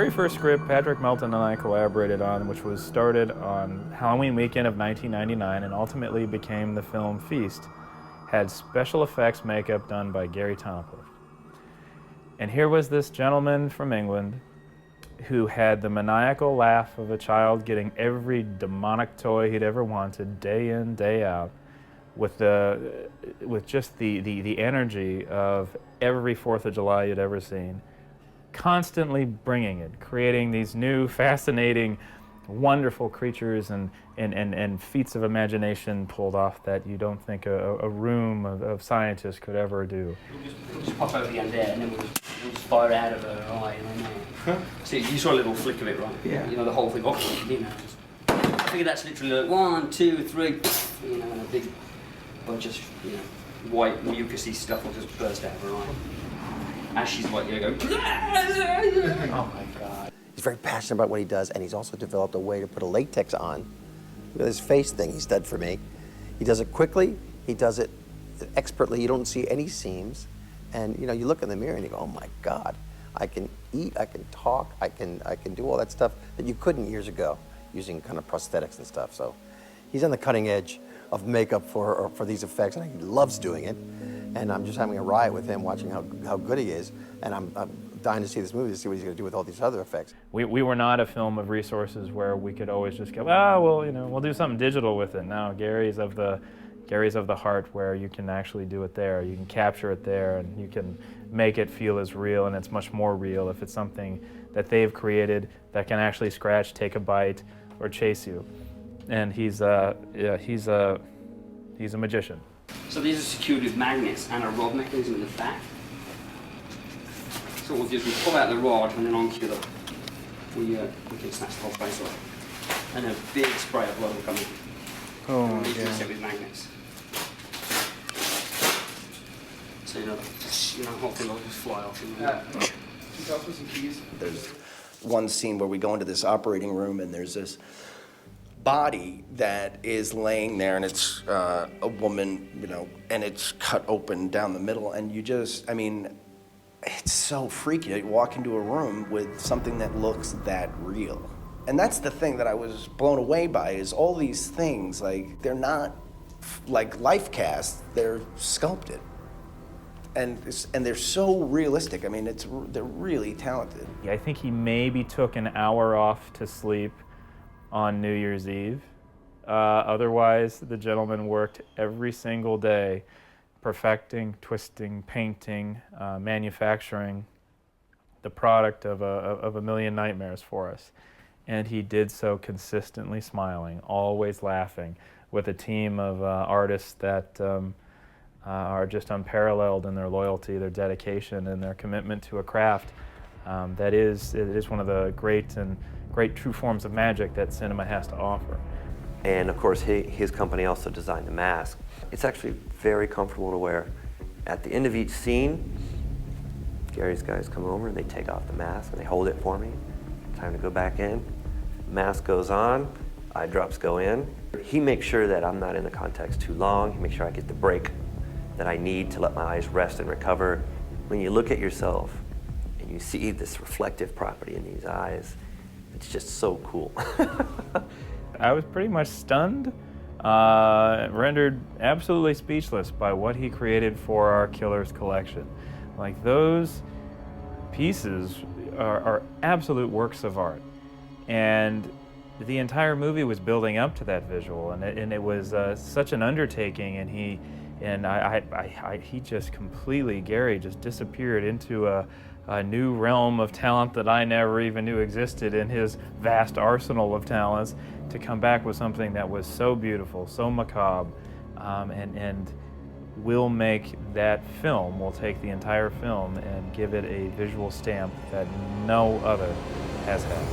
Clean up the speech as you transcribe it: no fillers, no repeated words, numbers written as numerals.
very first script Patrick Melton and I collaborated on, which was started on Halloween weekend of 1999 and ultimately became the film Feast, had special effects makeup done by Gary Tompler. And here was this gentleman from England who had the maniacal laugh of a child getting every demonic toy he'd ever wanted, day in, day out, with just the energy of every 4th of July you'd ever seen, constantly bringing it, creating these new, fascinating, wonderful creatures and feats of imagination pulled off that you don't think a room of scientists could ever do. We'll just pop over the end there, and then we'll just fire out of her eye. So you saw a little flick of it, right? Yeah. You know, the whole thing. Oh, you know, I figure that's literally like 1, 2, 3, you know, and a big bunch of, you know, white mucusy stuff will just burst out of her eye. As she's like, you go. Oh my God. He's very passionate about what he does, and he's also developed a way to put a latex on with his face thing he's done for me. He does it quickly, he does it expertly, you don't see any seams, and you know, you look in the mirror and you go, oh my God, I can eat, I can talk, I can do all that stuff that you couldn't years ago using kind of prosthetics and stuff. So he's on the cutting edge of makeup for these effects, and he loves doing it. And I'm just having a riot with him, watching how good he is, and I'm dying to see this movie to see what he's going to do with all these other effects. We were not a film of resources where we could always just go, well, you know, we'll do something digital with it. No, Gary's of the heart, where you can actually do it there. You can capture it there, and you can make it feel as real, and it's much more real if it's something that they've created that can actually scratch, take a bite, or chase you. And he's a magician. So these are secured with magnets and a rod mechanism in the back. So what we'll do is we pull out the rod and then on cue we can snatch the whole place off. And a big spray of blood will come in. Oh, and these yeah. are set with magnets. So you know, the whole thing will just fly off. Can you tell us for some keys? There's one scene where we go into this operating room and there's this body that is laying there, and it's a woman, you know, and it's cut open down the middle, and you just, I mean, it's so freaky. You walk into a room with something that looks that real. And that's the thing that I was blown away by, is all these things, like, they're not like life casts, they're sculpted. And they're so realistic. I mean, they're really talented. I think he maybe took an hour off to sleep on New Year's Eve. Otherwise, the gentleman worked every single day, perfecting, twisting, painting, manufacturing the product of a million nightmares for us. And he did so consistently smiling, always laughing, with a team of artists that are just unparalleled in their loyalty, their dedication, and their commitment to a craft that is one of the great true forms of magic that cinema has to offer. And of course, his company also designed the mask. It's actually very comfortable to wear. At the end of each scene, Gary's guys come over and they take off the mask and they hold it for me. Time to go back in. Mask goes on, eye drops go in. He makes sure that I'm not in the contacts too long. He makes sure I get the break that I need to let my eyes rest and recover. When you look at yourself and you see this reflective property in these eyes, it's just so cool. I was pretty much stunned, rendered absolutely speechless by what he created for our Killers collection. Like, those pieces are absolute works of art. And the entire movie was building up to that visual, and it was such an undertaking, and he just completely, Gary just disappeared into a new realm of talent that I never even knew existed in his vast arsenal of talents, to come back with something that was so beautiful, so macabre, and will make that film, will take the entire film and give it a visual stamp that no other has had.